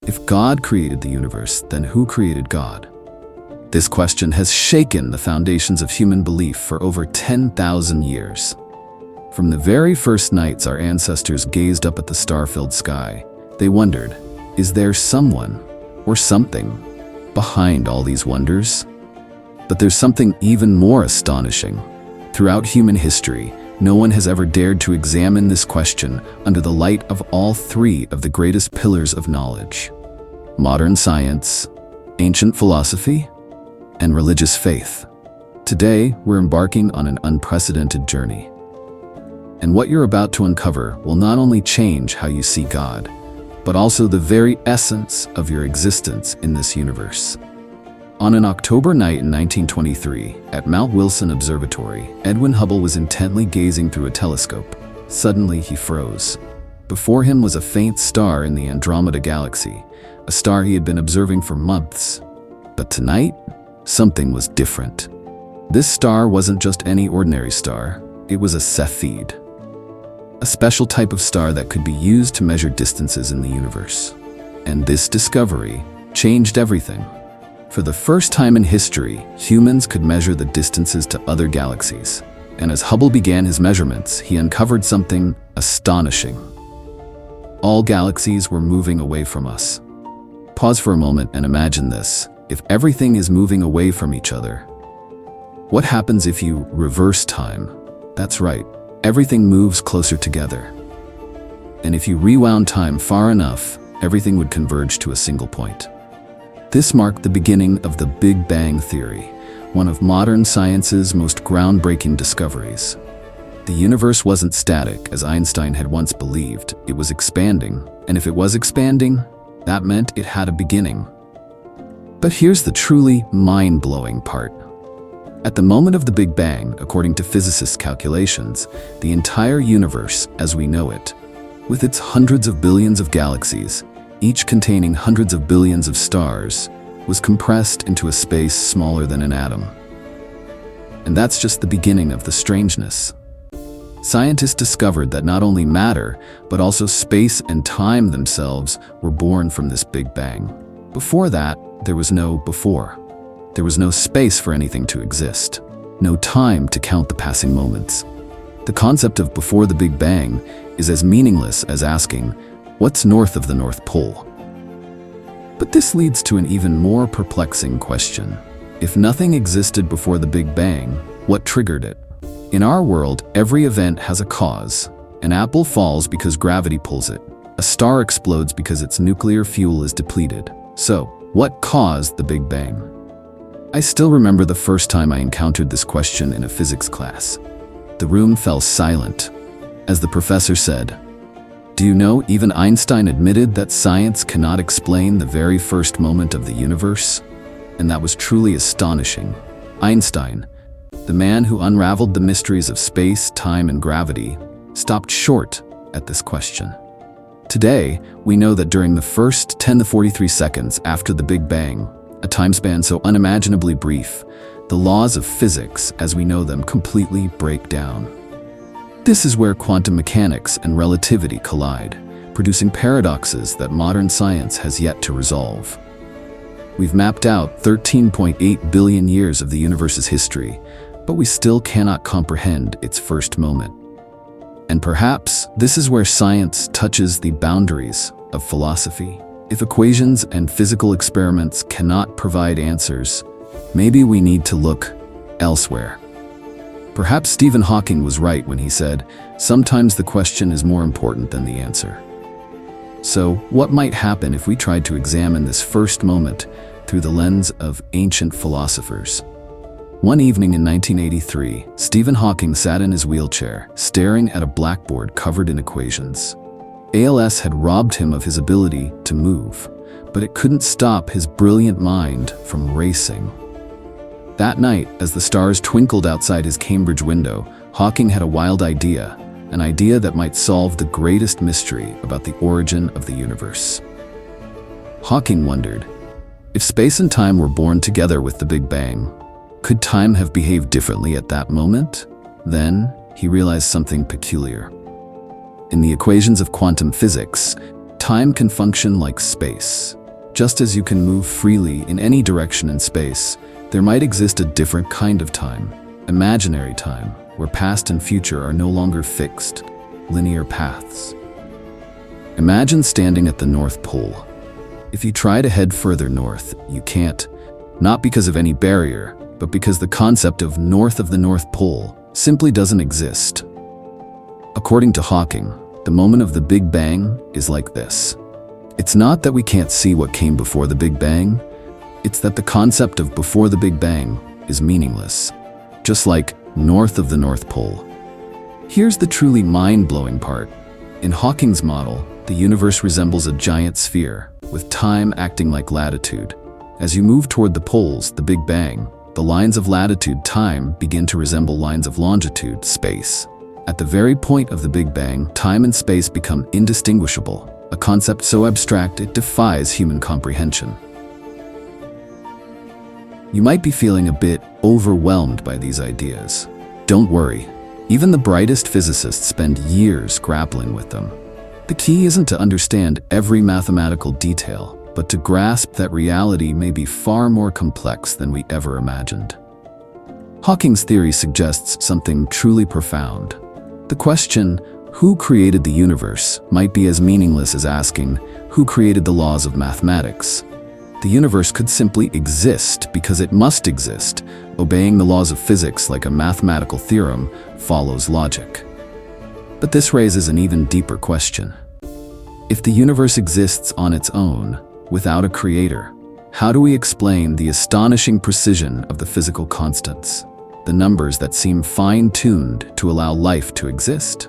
If God created the universe, then who created God? This question has shaken the foundations of human belief for over 10,000 years. From the very first nights our ancestors gazed up at the star-filled sky, they wondered, is there someone or something behind all these wonders? But there's something even more astonishing. Throughout human history, no one has ever dared to examine this question under the light of all three of the greatest pillars of knowledge: modern science, ancient philosophy, and religious faith. Today, we're embarking on an unprecedented journey. And what you're about to uncover will not only change how you see God, but also the very essence of your existence in this universe. On an October night in 1923, at Mount Wilson Observatory, Edwin Hubble was intently gazing through a telescope. Suddenly, he froze. Before him was a faint star in the Andromeda Galaxy, a star he had been observing for months. But tonight, something was different. This star wasn't just any ordinary star, it was a Cepheid, a special type of star that could be used to measure distances in the universe. And this discovery changed everything. For the first time in history, humans could measure the distances to other galaxies. And as Hubble began his measurements, he uncovered something astonishing. All galaxies were moving away from us. Pause for a moment and imagine this. If everything is moving away from each other, what happens if you reverse time? That's right, everything moves closer together. And if you rewound time far enough, everything would converge to a single point. This marked the beginning of the Big Bang Theory, one of modern science's most groundbreaking discoveries. The universe wasn't static, as Einstein had once believed. It was expanding, and if it was expanding, that meant it had a beginning. But here's the truly mind-blowing part. At the moment of the Big Bang, according to physicists' calculations, the entire universe as we know it, with its hundreds of billions of galaxies, each containing hundreds of billions of stars, was compressed into a space smaller than an atom. And that's just the beginning of the strangeness. Scientists discovered that not only matter, but also space and time themselves were born from this Big Bang. Before that, there was no before. There was no space for anything to exist, no time to count the passing moments. The concept of before the Big Bang is as meaningless as asking, what's north of the North Pole? But this leads to an even more perplexing question. If nothing existed before the Big Bang, what triggered it? In our world, every event has a cause. An apple falls because gravity pulls it. A star explodes because its nuclear fuel is depleted. So, what caused the Big Bang? I still remember the first time I encountered this question in a physics class. The room fell silent as the professor said, "Do you know, even Einstein admitted that science cannot explain the very first moment of the universe?" And that was truly astonishing. Einstein, the man who unraveled the mysteries of space, time, and gravity, stopped short at this question. Today, we know that during the first 10 to 43 seconds after the Big Bang, a time span so unimaginably brief, the laws of physics as we know them completely break down. This is where quantum mechanics and relativity collide, producing paradoxes that modern science has yet to resolve. We've mapped out 13.8 billion years of the universe's history, but we still cannot comprehend its first moment. And perhaps this is where science touches the boundaries of philosophy. If equations and physical experiments cannot provide answers, maybe we need to look elsewhere. Perhaps Stephen Hawking was right when he said, sometimes the question is more important than the answer. So, what might happen if we tried to examine this first moment through the lens of ancient philosophers? One evening in 1983, Stephen Hawking sat in his wheelchair, staring at a blackboard covered in equations. ALS had robbed him of his ability to move, but it couldn't stop his brilliant mind from racing. That night, as the stars twinkled outside his Cambridge window, Hawking had a wild idea, an idea that might solve the greatest mystery about the origin of the universe. Hawking wondered, if space and time were born together with the Big Bang, could time have behaved differently at that moment? Then, he realized something peculiar. In the equations of quantum physics, time can function like space. Just as you can move freely in any direction in space, there might exist a different kind of time, imaginary time, where past and future are no longer fixed, linear paths. Imagine standing at the North Pole. If you try to head further north, you can't, not because of any barrier, but because the concept of north of the North Pole simply doesn't exist. According to Hawking, the moment of the Big Bang is like this. It's not that we can't see what came before the Big Bang, it's that the concept of before the Big Bang is meaningless, just like north of the North Pole. Here's the truly mind-blowing part. In Hawking's model, the universe resembles a giant sphere, with time acting like latitude. As you move toward the poles, the Big Bang, the lines of latitude, time, begin to resemble lines of longitude, space. At the very point of the Big Bang, time and space become indistinguishable, a concept so abstract it defies human comprehension. You might be feeling a bit overwhelmed by these ideas. Don't worry. Even the brightest physicists spend years grappling with them. The key isn't to understand every mathematical detail, but to grasp that reality may be far more complex than we ever imagined. Hawking's theory suggests something truly profound. The question, who created the universe, might be as meaningless as asking, who created the laws of mathematics? The universe could simply exist because it must exist. Obeying the laws of physics like a mathematical theorem follows logic. But this raises an even deeper question. If the universe exists on its own, without a creator, how do we explain the astonishing precision of the physical constants, the numbers that seem fine-tuned to allow life to exist?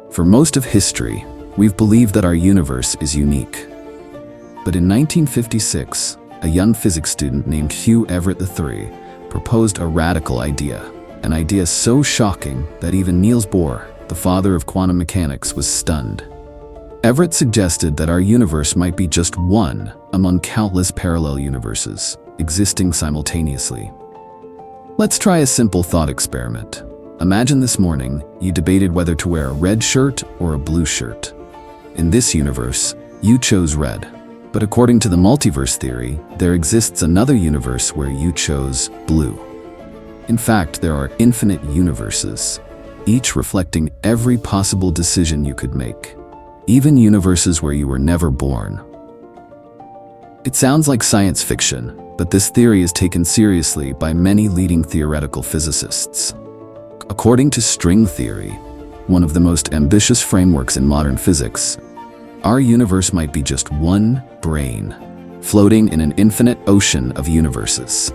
For most of history, we've believed that our universe is unique. But in 1956, a young physics student named Hugh Everett III proposed a radical idea, an idea so shocking that even Niels Bohr, the father of quantum mechanics, was stunned. Everett suggested that our universe might be just one among countless parallel universes, existing simultaneously. Let's try a simple thought experiment. Imagine this morning, you debated whether to wear a red shirt or a blue shirt. In this universe, you chose red. But according to the multiverse theory, there exists another universe where you chose blue. In fact, there are infinite universes, each reflecting every possible decision you could make, even universes where you were never born. It sounds like science fiction, but this theory is taken seriously by many leading theoretical physicists. According to string theory, one of the most ambitious frameworks in modern physics, our universe might be just one brain, floating in an infinite ocean of universes.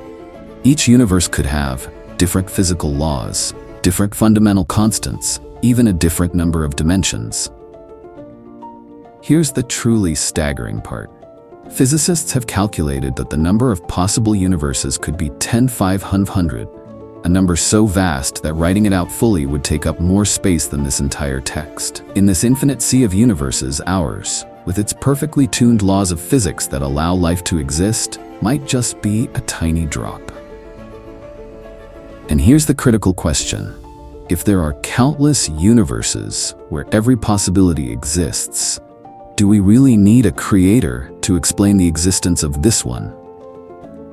Each universe could have different physical laws, different fundamental constants, even a different number of dimensions. Here's the truly staggering part. Physicists have calculated that the number of possible universes could be 10⁵ a number so vast that writing it out fully would take up more space than this entire text. In this infinite sea of universes, ours, with its perfectly tuned laws of physics that allow life to exist, might just be a tiny drop. And here's the critical question. If there are countless universes where every possibility exists, do we really need a creator to explain the existence of this one?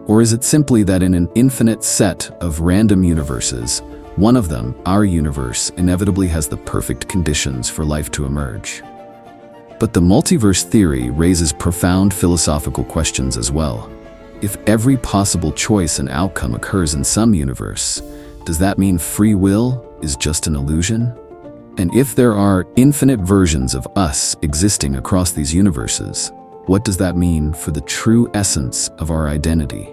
Or is it simply that in an infinite set of random universes, one of them, our universe, inevitably has the perfect conditions for life to emerge? But the multiverse theory raises profound philosophical questions as well. If every possible choice and outcome occurs in some universe, does that mean free will is just an illusion? And if there are infinite versions of us existing across these universes, what does that mean for the true essence of our identity?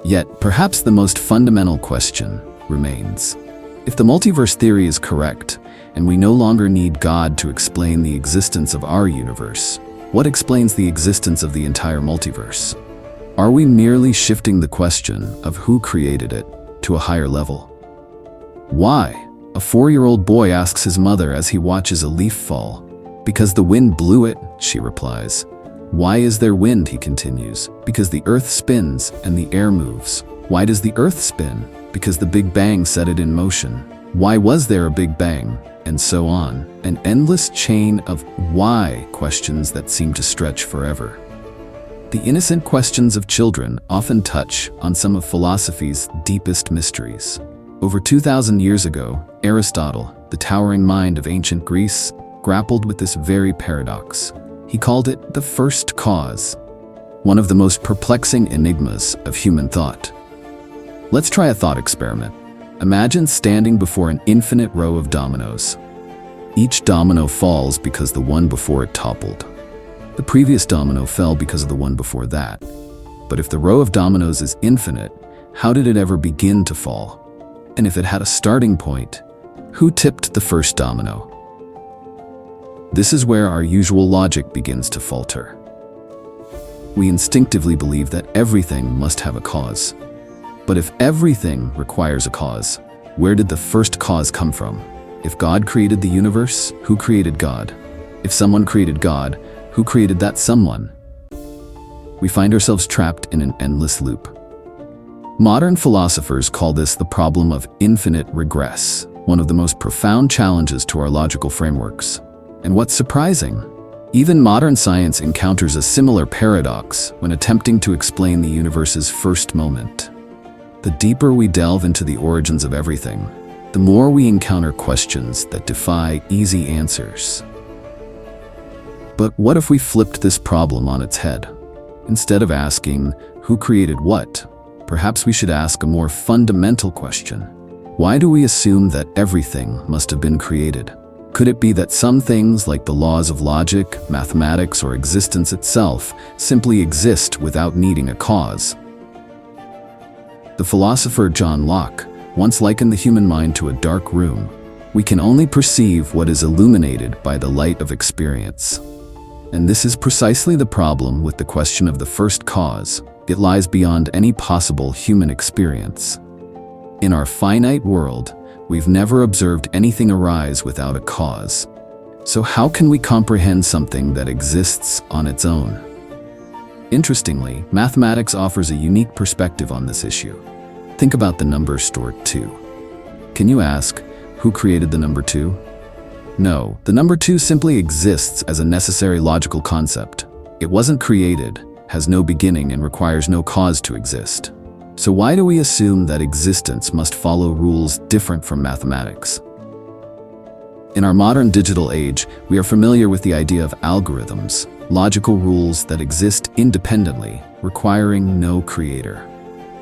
Yet, perhaps the most fundamental question remains. If the multiverse theory is correct, and we no longer need God to explain the existence of our universe, what explains the existence of the entire multiverse? Are we merely shifting the question of who created it to a higher level? Why? A 4-year-old boy asks his mother as he watches a leaf fall. Because the wind blew it, she replies. Why is there wind, he continues. Because the earth spins and the air moves. Why does the earth spin? Because the Big Bang set it in motion. Why was there a Big Bang? and so on, an endless chain of why questions that seem to stretch forever. The innocent questions of children often touch on some of philosophy's deepest mysteries. Over 2,000 years ago, Aristotle, the towering mind of ancient Greece, grappled with this very paradox. He called it the first cause, one of the most perplexing enigmas of human thought. Let's try a thought experiment. Imagine standing before an infinite row of dominoes. Each domino falls because the one before it toppled. The previous domino fell because of the one before that. But if the row of dominoes is infinite, how did it ever begin to fall? And if it had a starting point, who tipped the first domino? This is where our usual logic begins to falter. We instinctively believe that everything must have a cause. But if everything requires a cause, where did the first cause come from? If God created the universe, who created God? If someone created God, who created that someone? We find ourselves trapped in an endless loop. Modern philosophers call this the problem of infinite regress, one of the most profound challenges to our logical frameworks. And what's surprising? Even modern science encounters a similar paradox when attempting to explain the universe's first moment. The deeper we delve into the origins of everything, the more we encounter questions that defy easy answers. But what if we flipped this problem on its head? Instead of asking, who created what, perhaps we should ask a more fundamental question. Why do we assume that everything must have been created? Could it be that some things, like the laws of logic, mathematics, or existence itself, simply exist without needing a cause? The philosopher John Locke once likened the human mind to a dark room. We can only perceive what is illuminated by the light of experience. And this is precisely the problem with the question of the first cause. It lies beyond any possible human experience. In our finite world, we've never observed anything arise without a cause. So how can we comprehend something that exists on its own? Interestingly, mathematics offers a unique perspective on this issue. Think about the number stored 2. Can you ask, who created the number 2? No, the number 2 simply exists as a necessary logical concept. It wasn't created, has no beginning, and requires no cause to exist. So why do we assume that existence must follow rules different from mathematics? In our modern digital age, we are familiar with the idea of algorithms, logical rules that exist independently, requiring no creator.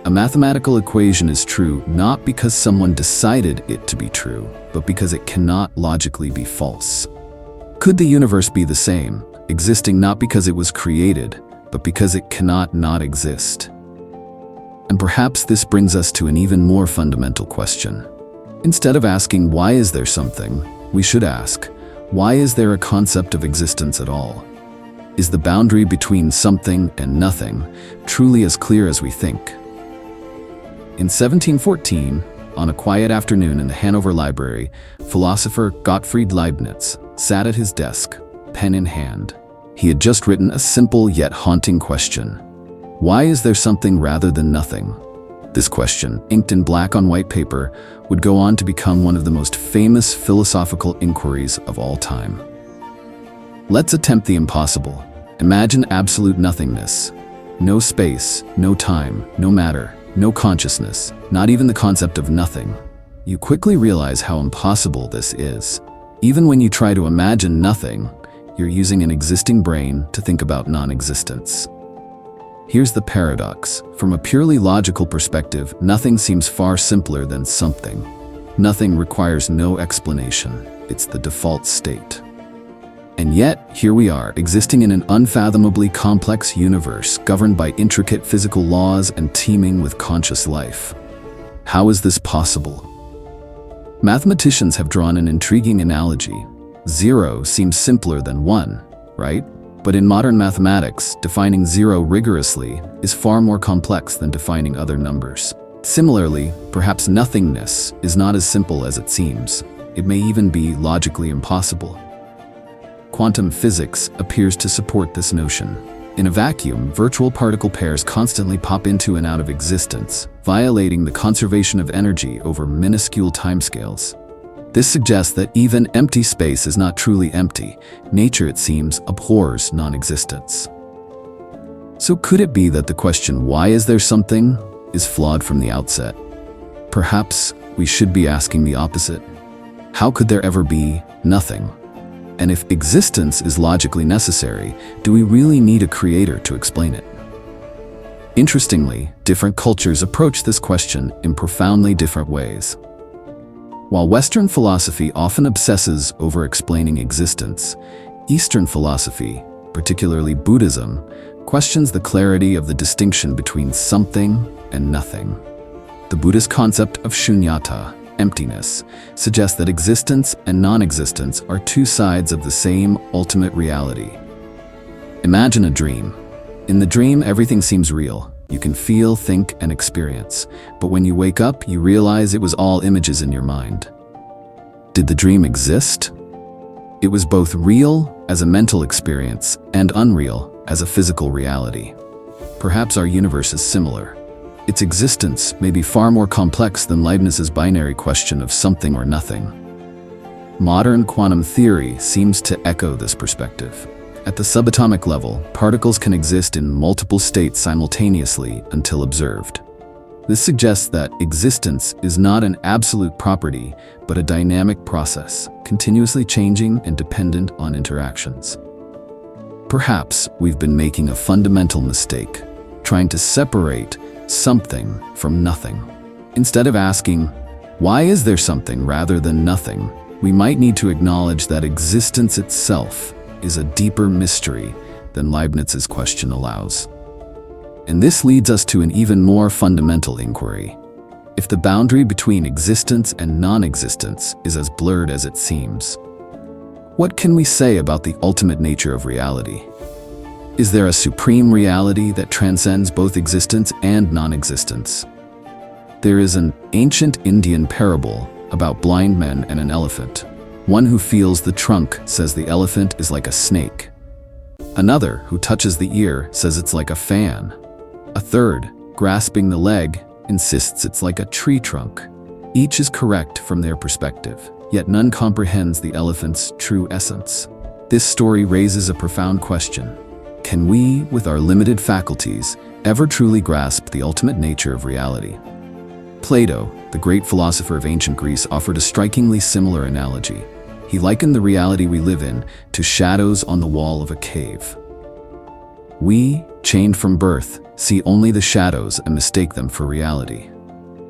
A mathematical equation is true not because someone decided it to be true, but because it cannot logically be false. Could the universe be the same, existing not because it was created, but because it cannot not exist? And perhaps this brings us to an even more fundamental question. Instead of asking why is there something, we should ask, why is there a concept of existence at all? Is the boundary between something and nothing truly as clear as we think? In 1714, on a quiet afternoon in the Hanover Library, philosopher Gottfried Leibniz sat at his desk, pen in hand. He had just written a simple yet haunting question. Why is there something rather than nothing? This question, inked in black on white paper, would go on to become one of the most famous philosophical inquiries of all time. Let's attempt the impossible. Imagine absolute nothingness. No space, no time, no matter, no consciousness, not even the concept of nothing. You quickly realize how impossible this is. Even when you try to imagine nothing, you're using an existing brain to think about non-existence. Here's the paradox. From a purely logical perspective, nothing seems far simpler than something. Nothing requires no explanation. It's the default state. And yet, here we are, existing in an unfathomably complex universe, governed by intricate physical laws and teeming with conscious life. How is this possible? Mathematicians have drawn an intriguing analogy. 0 seems simpler than 1, right? But in modern mathematics, defining 0 rigorously is far more complex than defining other numbers. Similarly, perhaps nothingness is not as simple as it seems. It may even be logically impossible. Quantum physics appears to support this notion. In a vacuum, virtual particle pairs constantly pop into and out of existence, violating the conservation of energy over minuscule timescales. This suggests that even empty space is not truly empty. Nature, it seems, abhors non-existence. So could it be that the question, why is there something, is flawed from the outset? Perhaps we should be asking the opposite. How could there ever be nothing? And if existence is logically necessary, do we really need a creator to explain it? Interestingly, different cultures approach this question in profoundly different ways. While Western philosophy often obsesses over explaining existence, Eastern philosophy, particularly Buddhism, questions the clarity of the distinction between something and nothing. The Buddhist concept of shunyata, emptiness, suggests that existence and non-existence are two sides of the same ultimate reality. Imagine a dream. In the dream, everything seems real. You can feel, think, and experience. But when you wake up, you realize it was all images in your mind. Did the dream exist? It was both real as a mental experience and unreal as a physical reality. Perhaps our universe is similar. Its existence may be far more complex than Leibniz's binary question of something or nothing. Modern quantum theory seems to echo this perspective. At the subatomic level, particles can exist in multiple states simultaneously until observed. This suggests that existence is not an absolute property, but a dynamic process, continuously changing and dependent on interactions. Perhaps we've been making a fundamental mistake, trying to separate something from nothing. Instead of asking, why is there something rather than nothing, we might need to acknowledge that existence itself is a deeper mystery than Leibniz's question allows. And this leads us to an even more fundamental inquiry. If the boundary between existence and non-existence is as blurred as it seems, what can we say about the ultimate nature of reality? Is there a supreme reality that transcends both existence and non-existence? There is an ancient Indian parable about blind men and an elephant. One who feels the trunk says the elephant is like a snake. Another, who touches the ear, says it's like a fan. A third, grasping the leg, insists it's like a tree trunk. Each is correct from their perspective, yet none comprehends the elephant's true essence. This story raises a profound question. Can we, with our limited faculties, ever truly grasp the ultimate nature of reality? Plato, the great philosopher of ancient Greece, offered a strikingly similar analogy. He likened the reality we live in to shadows on the wall of a cave. We, chained from birth, see only the shadows and mistake them for reality.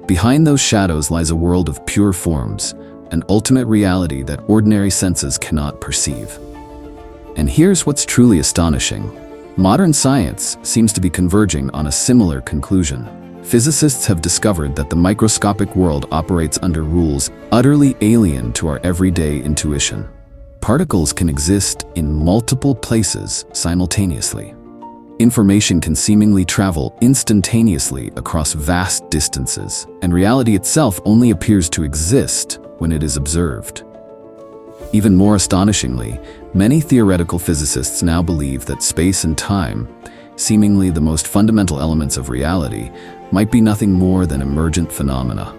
Behind those shadows lies a world of pure forms, an ultimate reality that ordinary senses cannot perceive. And here's what's truly astonishing. Modern science seems to be converging on a similar conclusion. Physicists have discovered that the microscopic world operates under rules utterly alien to our everyday intuition. Particles can exist in multiple places simultaneously. Information can seemingly travel instantaneously across vast distances, and reality itself only appears to exist when it is observed. Even more astonishingly, many theoretical physicists now believe that space and time, seemingly the most fundamental elements of reality, might be nothing more than emergent phenomena.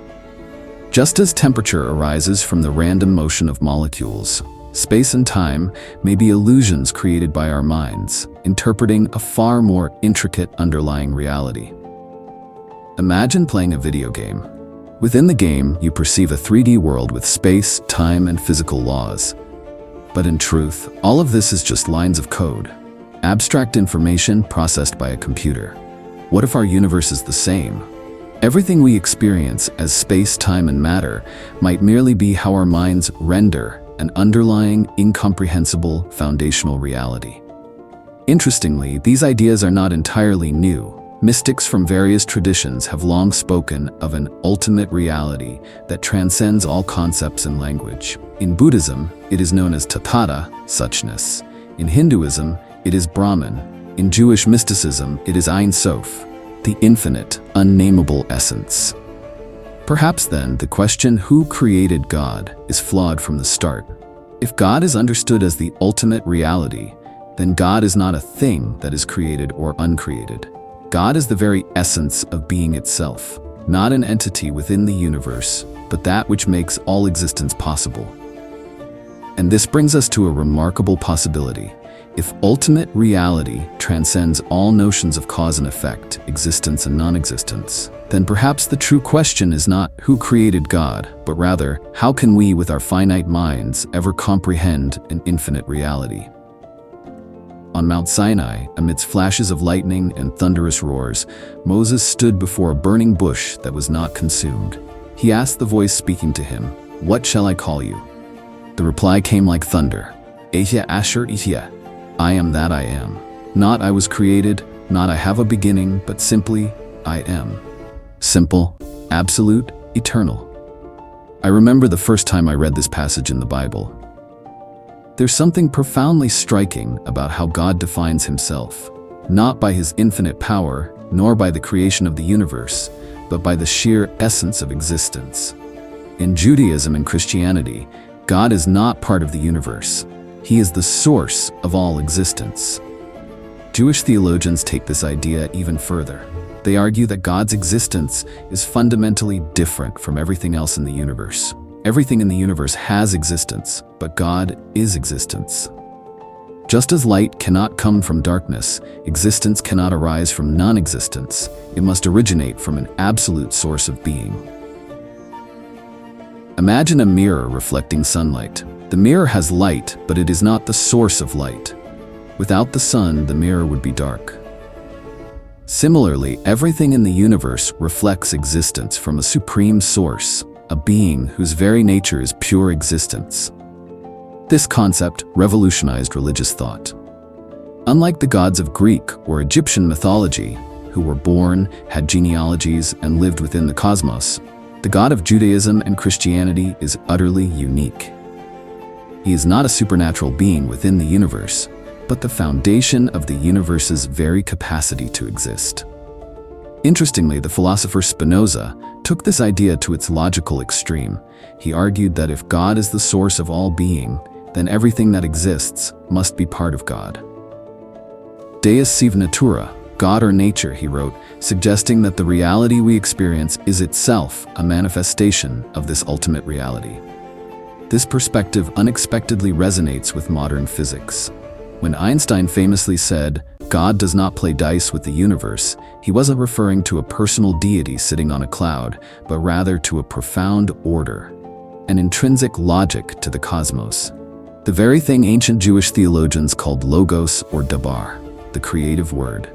Just as temperature arises from the random motion of molecules, space and time may be illusions created by our minds, interpreting a far more intricate underlying reality. Imagine playing a video game. Within the game, you perceive a 3D world with space, time, and physical laws. But in truth, all of this is just lines of code, abstract information processed by a computer. What if our universe is the same? Everything we experience as space, time, and matter might merely be how our minds render an underlying, incomprehensible, foundational reality. Interestingly, these ideas are not entirely new. Mystics from various traditions have long spoken of an ultimate reality that transcends all concepts and language. In Buddhism, it is known as Tathata, suchness. In Hinduism, it is Brahman. In Jewish mysticism, it is Ein Sof, the infinite, unnameable essence. Perhaps then, the question, who created God, is flawed from the start. If God is understood as the ultimate reality, then God is not a thing that is created or uncreated. God is the very essence of being itself. not an entity within the universe, but that which makes all existence possible. And this brings us to a remarkable possibility. If ultimate reality transcends all notions of cause and effect, existence and non-existence, then perhaps the true question is not who created God, but rather, how can we with our finite minds ever comprehend an infinite reality? On Mount Sinai, amidst flashes of lightning and thunderous roars, Moses stood before a burning bush that was not consumed. He asked the voice speaking to him, "What shall I call you?" The reply came like thunder, "Ahya Asher Ihya. I am that I am. Not I was created, not I have a beginning, but simply, I am." Simple, absolute, eternal. I remember the first time I read this passage in the Bible. There's something profoundly striking about how God defines himself, not by his infinite power, nor by the creation of the universe, but by the sheer essence of existence. In Judaism and Christianity, God is not part of the universe. He is the source of all existence. Jewish theologians take this idea even further. They argue that God's existence is fundamentally different from everything else in the universe. Everything in the universe has existence, but God is existence. Just as light cannot come from darkness, existence cannot arise from non-existence. It must originate from an absolute source of being. Imagine a mirror reflecting sunlight. The mirror has light, but it is not the source of light. Without the sun, the mirror would be dark. Similarly, everything in the universe reflects existence from a supreme source, a being whose very nature is pure existence. This concept revolutionized religious thought. Unlike the gods of Greek or Egyptian mythology, who were born, had genealogies, and lived within the cosmos, the God of Judaism and Christianity is utterly unique. He is not a supernatural being within the universe, but the foundation of the universe's very capacity to exist. Interestingly, the philosopher Spinoza took this idea to its logical extreme. He argued that if God is the source of all being, then everything that exists must be part of God. Deus sive natura, God or nature, he wrote, suggesting that the reality we experience is itself a manifestation of this ultimate reality. This perspective unexpectedly resonates with modern physics. When Einstein famously said, "God does not play dice with the universe," he wasn't referring to a personal deity sitting on a cloud, but rather to a profound order, an intrinsic logic to the cosmos. The very thing ancient Jewish theologians called logos or dabar, the creative word.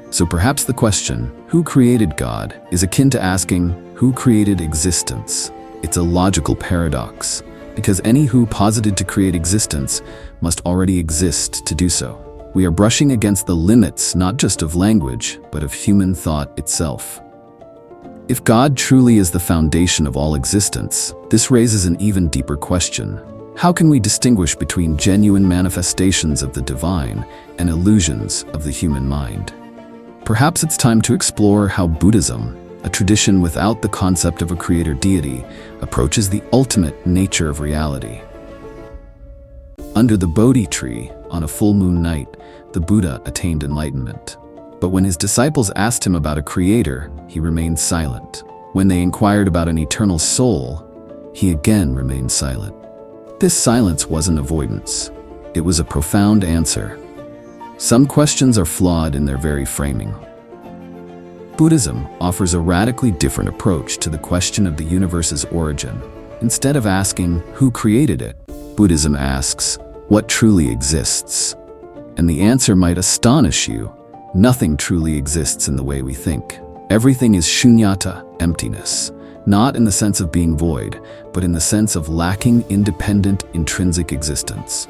So perhaps the question, who created God, is akin to asking, who created existence? It's a logical paradox, because any who posited to create existence must already exist to do so. We are brushing against the limits not just of language, but of human thought itself. If God truly is the foundation of all existence, this raises an even deeper question. How can we distinguish between genuine manifestations of the divine and illusions of the human mind? Perhaps it's time to explore how Buddhism, a tradition without the concept of a creator deity, approaches the ultimate nature of reality. Under the Bodhi tree, on a full moon night, the Buddha attained enlightenment. But when his disciples asked him about a creator, he remained silent. When they inquired about an eternal soul, he again remained silent. This silence wasn't avoidance. It was a profound answer. Some questions are flawed in their very framing. Buddhism offers a radically different approach to the question of the universe's origin. Instead of asking, who created it, Buddhism asks, what truly exists? And the answer might astonish you. Nothing truly exists in the way we think. Everything is shunyata, emptiness, not in the sense of being void, but in the sense of lacking independent, intrinsic existence.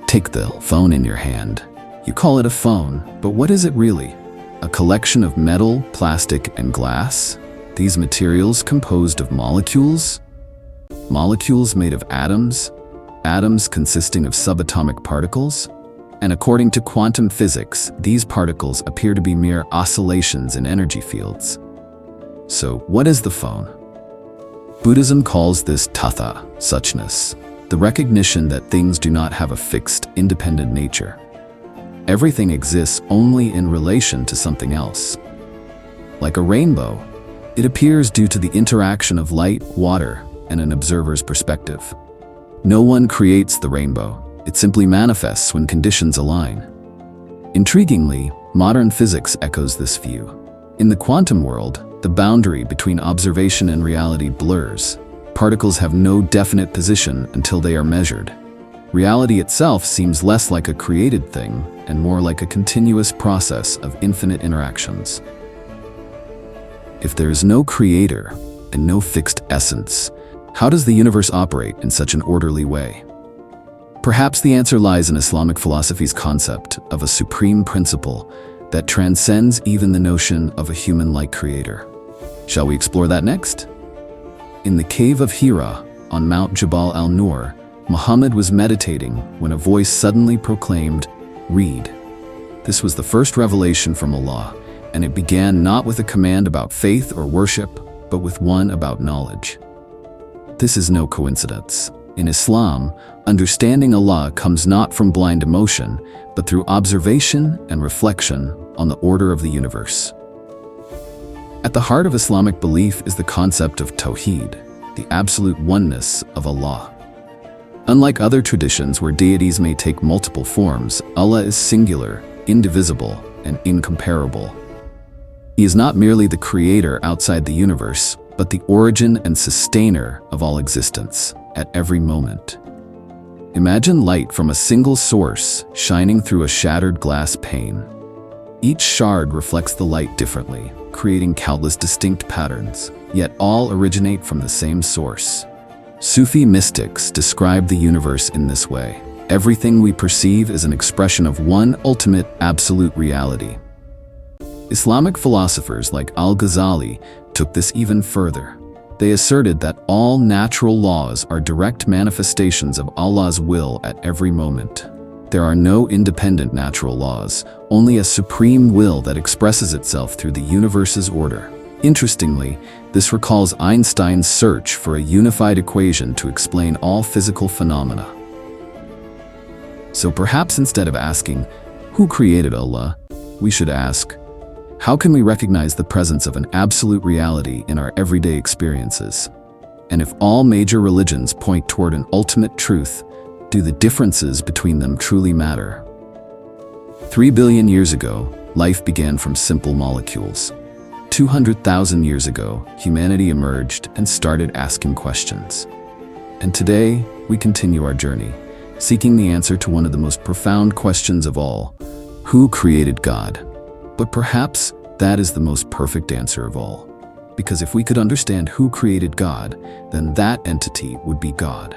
Take the phone in your hand. You call it a phone, but what is it really? A collection of metal, plastic, and glass? These materials composed of molecules? Molecules made of atoms? Atoms consisting of subatomic particles? And according to quantum physics, these particles appear to be mere oscillations in energy fields. So, what is the phone? Buddhism calls this tatha, suchness, the recognition that things do not have a fixed, independent nature. Everything exists only in relation to something else. Like a rainbow, it appears due to the interaction of light, water, and an observer's perspective. No one creates the rainbow. It simply manifests when conditions align. Intriguingly, modern physics echoes this view. In the quantum world, the boundary between observation and reality blurs. Particles have no definite position until they are measured. Reality itself seems less like a created thing and more like a continuous process of infinite interactions. If there is no creator and no fixed essence, how does the universe operate in such an orderly way? Perhaps the answer lies in Islamic philosophy's concept of a supreme principle that transcends even the notion of a human-like creator. Shall we explore that next? In the cave of Hira, on Mount Jabal al-Nur, Muhammad was meditating when a voice suddenly proclaimed, "Read." This was the first revelation from Allah, and it began not with a command about faith or worship, but with one about knowledge. This is no coincidence. In Islam, understanding Allah comes not from blind emotion, but through observation and reflection on the order of the universe. At the heart of Islamic belief is the concept of Tawhid, the absolute oneness of Allah. Unlike other traditions where deities may take multiple forms, Allah is singular, indivisible, and incomparable. He is not merely the creator outside the universe, but the origin and sustainer of all existence, at every moment. Imagine light from a single source shining through a shattered glass pane. Each shard reflects the light differently, creating countless distinct patterns, yet all originate from the same source. Sufi mystics describe the universe in this way. Everything we perceive is an expression of one ultimate absolute reality. Islamic philosophers like Al-Ghazali took this even further. They asserted that all natural laws are direct manifestations of Allah's will at every moment. There are no independent natural laws, only a supreme will that expresses itself through the universe's order. Interestingly, this recalls Einstein's search for a unified equation to explain all physical phenomena. So perhaps instead of asking, "Who created Allah?" we should ask, "How can we recognize the presence of an absolute reality in our everyday experiences?" And if all major religions point toward an ultimate truth, do the differences between them truly matter? 3 billion years ago, life began from simple molecules. 200,000 years ago, humanity emerged and started asking questions. And today, we continue our journey, seeking the answer to one of the most profound questions of all: who created God? But perhaps that is the most perfect answer of all. Because if we could understand who created God, then that entity would be God.